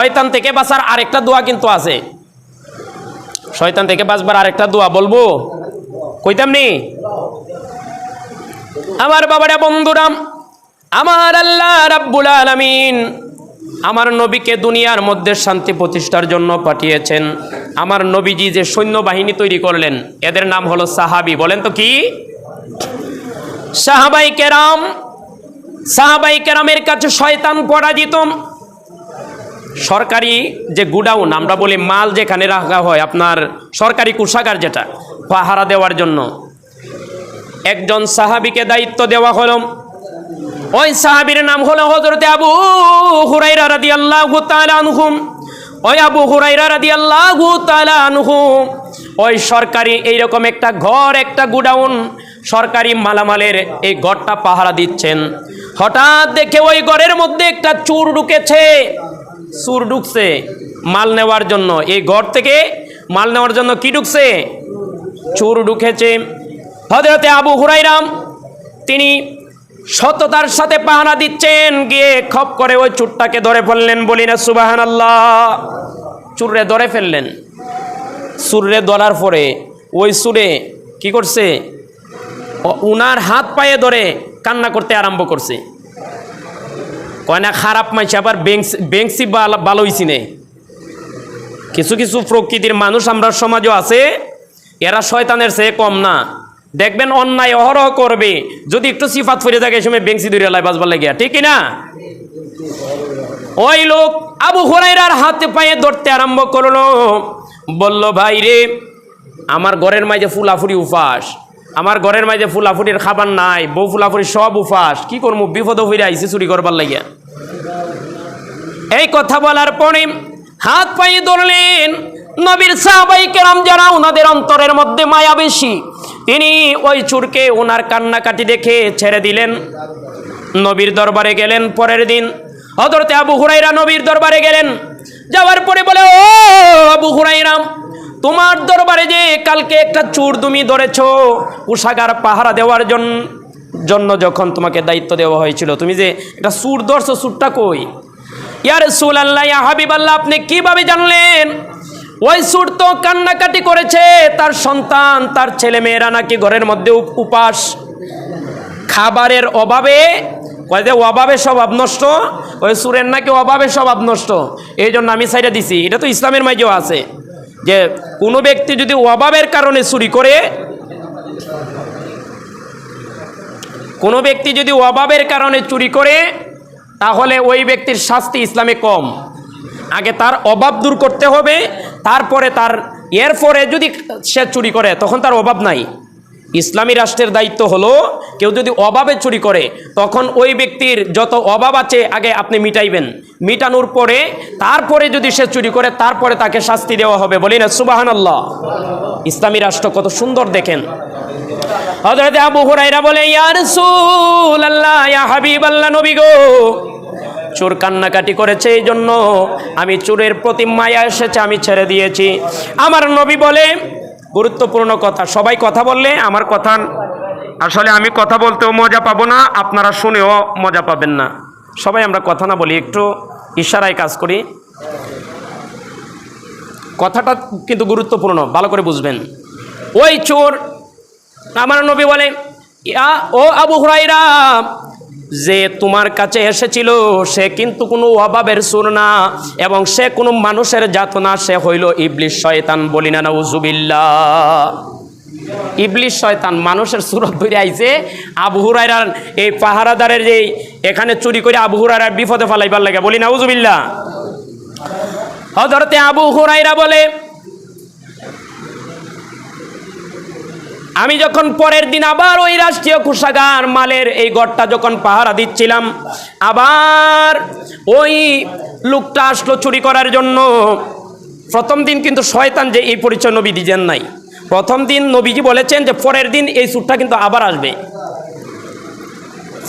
শয়তান থেকে বাঁচার আরেকটা দোয়া কিন্তু আছে। শয়তান থেকে বাঁচবার আরেকটা দোয়া বলবো, কইতাম নি? আমার বাবারা, বন্ধুরা, আমার আল্লাহ রাব্বুল আলামিন আমার নবীকে দুনিয়ার মধ্যে শান্তি প্রতিষ্ঠার জন্য পাঠিয়েছেন। আমার নবীজি যে সৈন্যবাহিনী তৈরি করলেন, এদের নাম হলো সাহাবী। বলেন তো কি? সাহাবাই কেরাম। সাহাবাই কেরামের কাছে শয়তান পরাজিত। সরকারি যে গুডাউন আমরা বলি, মাল যেখানে রাখা হয়, আপনার সরকারি কোষাগার, যেটা পাহারা দেওয়ার জন্য একজন সাহাবীকে দায়িত্ব দেওয়া হলো। ওই সাহাবীর নাম হলো হযরতে আবু হুরায়রা রাদিয়াল্লাহু তাআলা আনহু। ওই আবু হুরায়রা রাদিয়াল্লাহু তাআলা আনহু ওই সরকারি এইরকম একটা ঘর, একটা গুডাউন, সরকারি মালামালের এই ঘরটা পাহারা দিচ্ছেন। হঠাৎ দেখে ওই ঘরের মধ্যে একটা চোর ঢুকেছে। চোর ঢুকছে মাল নেওয়ার জন্য। এই ঘর থেকে মাল নেওয়ার জন্য কি ঢুকছে? চোর ঢুকেছে। হযরতে আবু হুরায়রা তিনি সততার সাথে পাহারা দিচ্ছেন, গিয়ে খপ করে ওই চোরটাকে ধরে ফেললেন। বলি না সুবহানাল্লাহ। চোররে ধরে ফেললেন। চোররে ধরার পরে ওই চোরে কি করছে? উনার হাত পায়ে ধরে কান্না করতে আরম্ভ করছে। কয় না খারাপ মাইছে, আবার বেংসি ভালো হইছি নে। কিছু কিছু প্রকৃতির মানুষ আমরা সমাজও আছে, এরা শয়তানের চেয়ে কম না। দেখবেন অন্যায় অহরহ করবে, যদি একটু সিফাত ফিরে থাকে এই সময় বেংসি ধরে লাই বাজবার লাগিয়া, ঠিক না? ওই লোক আবু হুরায়রার হাতে পায়ে ধরতে আরম্ভ করলো। বলল, ভাই রে, আমার ঘরের মাঝে ফুলাফুরি উপাস, আমার ঘরের মাঝে ফুলাফুরির খাবার নাই, বউ ফুলাফুরি সব উপাস, কি করবো? বিপদ হইরা আইসি চুরি করবার লাগিয়া। এই কথা বলার পরে হাত পায়ে ধরলেন। নবীর সাহাবায়ে কেরাম যারা, ওনাদের অন্তরের মধ্যে মায়া বেশি, তিনি ওই চোরকে ওনার কান্নাকাটি দেখে ছেড়ে দিলেন। নবীর দরবারে গেলেন। পরের দিন হযরতে আবু হুরায়রা নবীর দরবারে গেলেন। যাওয়ার পরে বলে, ও আবু হুরায়রা, তোমার দরবারে যে কালকে একটা চোর তুমি ধরেছো কোষাগার পাহারা দেওয়ার জন্য যখন তোমাকে দায়িত্ব দেওয়া হয়েছিল, তুমি যে একটা চোর ধরছো, চোরটা কই? ইয়া রাসূলুল্লাহ, ইয়া হাবিবাল্লাহ, আপনি কিভাবে জানলেন? ওই চোর তো কান্নাকাটি করেছে, তার সন্তান, তার ছেলে মেয়েরা নাকি ঘরের মধ্যে উপাস, খাবারের অভাবে, অভাবে স্বভাব নষ্ট। ওই চোরের নাকি অভাবে স্বভাব নষ্ট, এই জন্য আমি ছাইড়া দিছি। এটা তো ইসলামের মাঝেও আছে যে কোনো ব্যক্তি যদি অভাবের কারণে চুরি করে, কোনো ব্যক্তি যদি অভাবের কারণে চুরি করে, তাহলে ওই ব্যক্তির শাস্তি ইসলামে কম। আগে তার অভাব দূর করতে হবে, তারপরে এরপরে যদি সে চুরি করে তখন তার অভাব নাই। ইসলামী রাষ্ট্রের দায়িত্ব হলো, কেউ যদি অভাবে চুরি করে তখন ওই ব্যক্তির যত অভাব আছে আগে আপনি মিটাইবেন, মিটানোর পরে তারপরে যদি সে চুরি করে তারপরে তাকে শাস্তি দেওয়া হবে। বলি না সুবহানাল্লাহ। ইসলামী রাষ্ট্র কত সুন্দর দেখেন। হযরত আবু হুরায়রা বলে, ইয়া রাসূলুল্লাহ, ইয়া হাবিবাল্লাহ, নবী গো, চোর কান্নাকাটি করেছে, এই জন্য আমি চোরের প্রতি মায়া এসেছে, আমি ছেড়ে দিয়েছি। আমার নবী বলে, গুরুত্বপূর্ণ কথা, সবাই কথা বললে আমার কথা, আসলে আমি কথা বলতেও মজা পাবো না, আপনারা শুনেও মজা পাবেন না। সবাই আমরা কথা না বলি, একটু ইশারায় কাজ করি। কথাটা কিন্তু গুরুত্বপূর্ণ, ভালো করে বুঝবেন। ওই চোর, আমার নবী বলে, ও আবু হুরায়রা, যে তোমার কাছে এসেছিল সে কিন্তু কোনো অভাবের চোর না, এবং সে কোনো মানুষের জাত না, সে হইল ইবলিস শয়তান। বলি না নাউজুবিল্লাহ। ইবলিস শয়তান মানুষের সুরত ধরে আইছে আবু হুরায়রার এই পাহারাদারের যে এখানে চুরি করে আবু হুরায়রার বিপদে ফালাইবার লাগে। বলি নাউজুবিল্লাহ। হযরতে আবু হুরায়রা বলে, আমি যখন পরের দিন আবার ওই রাষ্ট্রীয় কোষাগার মালের এই ঘরটা যখন পাহারা দিচ্ছিলাম, আবার ওই লোকটা আসলো চুরি করার জন্য। প্রথম দিন কিন্তু শয়তান যে এই পরিচয় নবী দিয়েছেন নাই। প্রথম দিন নবীজি বলেছেন যে পরের দিন এই চোরটা কিন্তু আবার আসবে,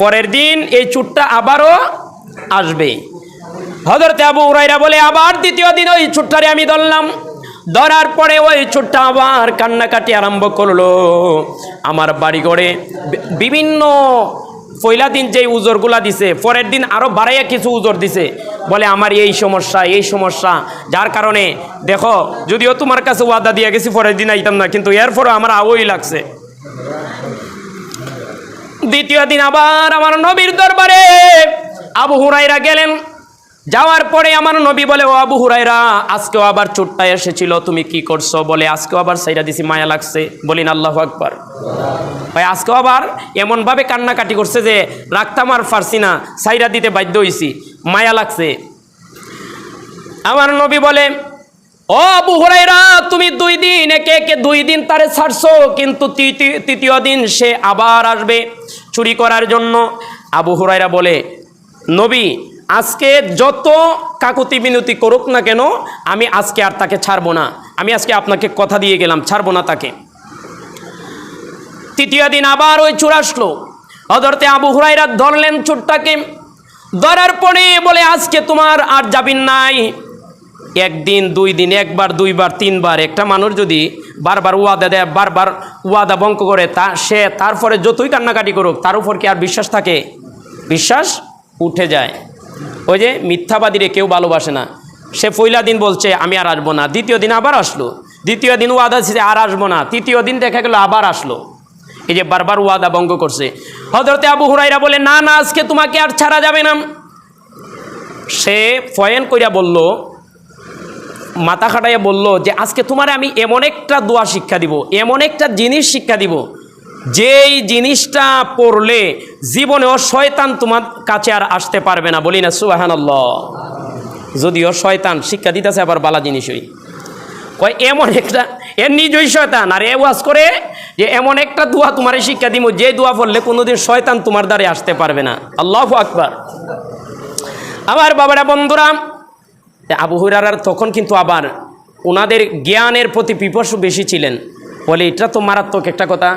পরের দিন এই চোরটা আবারও আসবে। হযরতে আবু হুরায়রা বলে, আবার দ্বিতীয় দিন ওই চোরটারে আমি ধরলাম। ধরার পরে ওই চোরটা আবার কান্নাকাটি আরম্ভ করলো। আমার বাড়িঘরে বিভিন্ন পয়লা দিন যেই উজরগুলা দিছে পরের দিন আরও বাড়াইয়া কিছু উজর দিছে, বলে আমার এই সমস্যা যার কারণে দেখো যদিও তোমার কাছে ওয়াদা দিয়ে গেছি পরের দিন আইতাম না, কিন্তু এরপরও আমার আওই লাগছে। দ্বিতীয় দিন আবার আমার নবীর দরবারে আবু হুরায়রা গেলেন। যাওয়ার পরে আমার নবী বলে, ও আবু হুরায়রা, আজকেও আবার চোটটা এসেছিল, তুমি কি করছো? বলে আজকেও আবার সাইরা দিছি, মায়া লাগছে। বলিন আল্লাহু আকবার। ভাই আজকেও আবার এমনভাবে কান্নাকাটি করছে যে রাখতাম আর পারছি না, সাইরা দিতে বাধ্য হয়েছি, মায়া লাগছে। আমার নবী বলে, ও আবু হুরায়রা, তুমি 2 দিন একে 2 দিন তারে ছাড়ছো, কিন্তু তৃতীয় দিন সে আবার আসবে চুরি করার জন্য। আবু হুরায়রা বলে, নবী, আজকে যত কাকুতি বিনতি করুক না কেন, আমি আজকে আর তাকে ছাড়বো না। আমি আজকে আপনাকে কথা দিয়ে গেলাম, ছাড়বো না তাকে। তৃতীয় দিন আবার ওই চোর আসলো। হযরতে আবু হুরায়রা ধরলেন চোরটাকে। ধরার পরে বলে, আজকে তোমার আর জামিন নাই। 1 দিন 2 দিন, 1 বার 2 বার 3 বার, একটা মানুষ যদি বারবার ওয়াদা দেয়, বারবার ওয়াদা ভঙ্গ করে, সে তারপরে যতই কান্নাকাটি করুক, তার উপর কি আর বিশ্বাস থাকে? বিশ্বাস উঠে যায়। ওই যে মিথ্যাবাদীরে কেউ ভালোবাসে না। সে পয়লা দিন বলছে আমি আর আসবো না, দ্বিতীয় দিন আবার আসলো, দ্বিতীয় দিন ওয়াদা ছিল আর আসবো না, তৃতীয় দিন দেখা গেল আবার আসলো। এই যে বারবার ওয়াদা ভঙ্গ করছে। হযরতে আবু হুরায়রা বলে, না না, আজকে তোমাকে আর ছাড়া যাবে না। সে ফয়েন কইরা বলল, মাথা খাটাইয়া বলল যে আজকে তোমার আমি এমন একটা দোয়া শিক্ষা দিব, এমন একটা জিনিস শিক্ষা দিব, যেই জিনিসটা পড়লে জীবনেও শয়তান তোমার কাছে আর আসতে পারবে না। বলি না সুবহানাল্লাহ। যদিও শয়তান শিক্ষা দিতেছে আবার বালা জিনিসই কয়, এমন একটা, এর নিজই শয়তান, আর এ ওয়াজ করে যে এমন একটা দোয়া তোমার শিক্ষা দিব, যে দোয়া পড়লে কোনোদিন শয়তান তোমার দ্বারে আসতে পারবে না। আল্লাহু আকবার। আমার বাবারা, বন্ধুরা, আবু হুরায়রার তখন কিন্তু আবার ওনাদের জ্ঞানের প্রতি পিপাসু বেশি ছিলেন। বলে এটা তো মারাত্মক একটা কথা,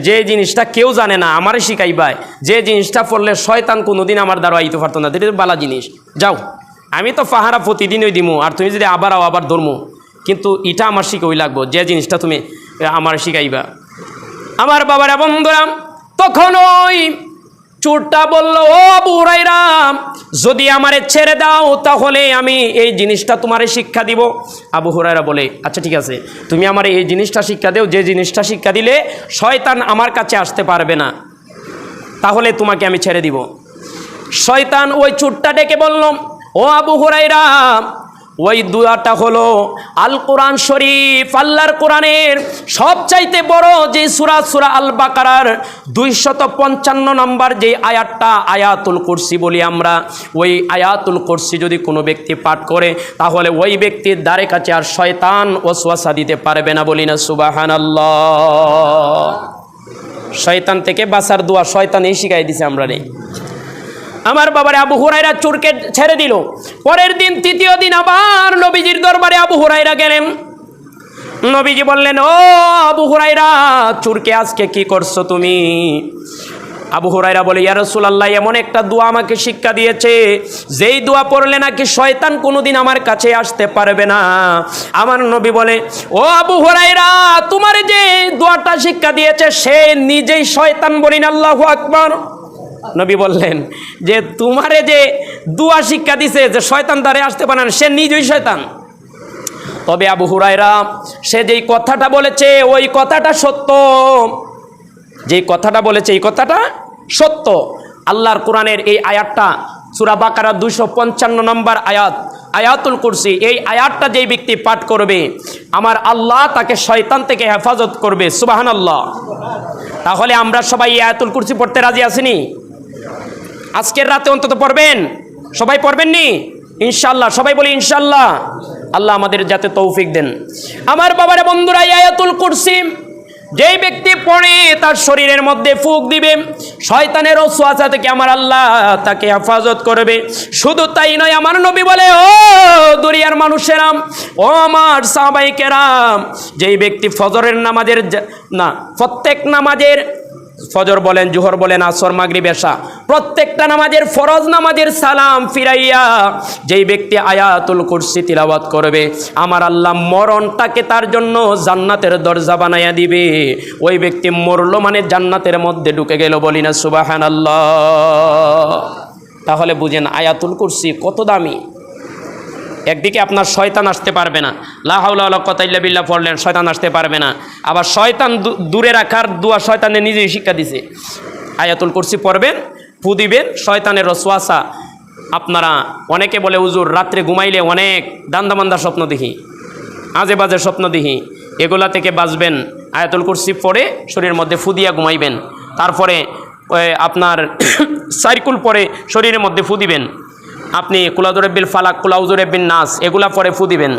যে জিনিসটা কেউ জানে না আমারে শিখাইবাই, যে জিনিসটা পড়লে শয়তান কোনোদিন আমার দ্বারা আইতে পারতো না, এটা বালা জিনিস। যাও, আমি তো পাহারা প্রতিদিনই দিমু, আর তুমি যদি আবার ধরমু, কিন্তু এটা আমার শিখাই লাগবো, যে জিনিসটা তুমি আমার শিখাইবা। আমার বাবারা, বন্ধুরা, তখন ওই চোরটা বলল, ও আবু হুরায়রা, যদি আমারে ছেড়ে দাও তাহলে আমি এই জিনিসটা তোমারে শিক্ষা দিব। আবু হুরায়রা বলে, আচ্ছা ঠিক আছে, তুমি আমার এই জিনিসটা শিক্ষা দেও, যে জিনিসটা শিক্ষা দিলে শয়তান আমার কাছে আসতে পারবে না, তাহলে তোমাকে আমি ছেড়ে দিব। শয়তান ওই চোরটা ডেকে বলল, ও আবু হুরায়রা, ওই দোয়াটা হলো আল কোরআন শরীফ, আল্লাহর কোরআনের সবচাইতে বড় যে সূরা আল বাকারার 255 নম্বর যে আয়াতটা, আয়াতুল কুরসি বলি আমরা, ওই আয়াতুল কুরসি যদি কোনো ব্যক্তি পাঠ করে, তাহলে ওই ব্যক্তির দ্বারে কাছে আর শয়তান ওয়াসওয়াসা দিতে পারবে না। বলি না সুবহানাল্লাহ। শয়তান থেকে বাঁচার দোয়া শয়তান এই শিখাই দিছে আমরা রে। আমার বাবারে, আবু হুরায়রা চোরকে ছেড়ে দিল। পরের দিন, তৃতীয় দিন আবার নবীজির দরবারে আবু হুরায়রা গেলেন। নবীজি বললেন, ও আবু হুরায়রা, চোরকে আজকে কি করছো তুমি? আবু হুরায়রা বলে, ইয়া রাসূলুল্লাহ, এমন একটা দোয়া আমাকে শিক্ষা দিয়েছে, যেই দোয়া পড়লে নাকি শয়তান কোনোদিন আমার কাছে আসতে পারবে না। আমার নবী বলে, ও আবু হুরায়রা, তোমার যে দোয়াটা শিক্ষা দিয়েছে সে নিজেই শয়তান। বলিন আল্লাহু আকবার। নবী বললেন যে তোমারে যে দোয়া শিক্ষা দিছে যে শয়তান দ্বারে আসতে পারে না, সে নিজেই শয়তান। তবে আবু হুরায়রা, সে যেই কথাটা বলেছে ওই কথাটা সত্য, যেই কথাটা বলেছে এই কথাটা সত্য। আল্লাহর কোরআনের এই আয়াতটা সূরা বাকারা 255 নম্বর আয়াত, আয়াতুল কুরসি, এই আয়াতটা যেই ব্যক্তি পাঠ করবে, আমার আল্লাহ তাকে শয়তান থেকে হেফাজত করবে। সুবহানাল্লাহ। তাহলে আমরা সবাই এই আয়াতুল কুরসি পড়তে রাজি আছিনি? আজকের রাতে অন্তত পড়বেন, সবাই পড়বেন নি? ইনশাআল্লাহ, সবাই বলি ইনশাআল্লাহ। আল্লাহ আমাদের যাতে তৌফিক দেন। আমার বাবারে, বন্ধুরা, আয়াতুল কুরসি যেই ব্যক্তি পড়ে তার শরীরের মধ্যে ফুঁক দিবে, শয়তানের ওয়াসওয়াসা থেকে আমার আল্লাহ তাকে হেফাজত করবে। শুধু তাই নয়, আমার নবী বলে, ও দুনিয়ার মানুষেরা, ও আমার সাহাবায়ে কেরাম, যেই ব্যক্তি ফজরের নামাজের না, প্রত্যেক নামাজের ফজর বলেন, জোহর বলেন, আসর, মাগরিব, এশা, প্রত্যেকটা নামাজের ফরজ নামাজের সালাম ফিরাইয়া যেই ব্যক্তি আয়াতুল কুরসি তিলাওয়াত করবে, আমার আল্লাহ মরণটাকে তার জন্য জান্নাতের দরজা বানাইয়া দিবে। ওই ব্যক্তি মরল মানে জান্নাতের মধ্যে ঢুকে গেল, বলি না সুবহানাল্লাহ। তাহলে বুঝেন আয়াতুল কুরসি কত দামি। একদিকে আপনার শয়তান আসতে পারবে না, লা হাওলা ওয়ালা কুওয়াতা ইল্লা বিল্লাহ পড়লেন, শয়তান আসতে পারবে না। আবার শয়তান দূরে রাখার দোয়া শয়তানে নিজেই শিক্ষা দিছে। আয়াতুল কুরসি পড়বেন, ফু দিবেন, শয়তানের ওয়াসওয়াসা। আপনারা অনেকে বলে হুজুর রাত্রে ঘুমাইলে অনেক দান্দামান্দা স্বপ্ন দেখি, আজে বাজে স্বপ্ন দেখি, এগুলা থেকে বাঁচবেন। আয়াতুল কুরসি পড়ে শরীরের মধ্যে ফু দিয়া ঘুমাইবেন, তারপরে আপনার সাইকুল পরে শরীরের মধ্যে ফু দিবেন। আপনি কুলাউযু বিল ফালাক, কুলাউযু বিন নাস এগুলা পরে ফু দিবেন।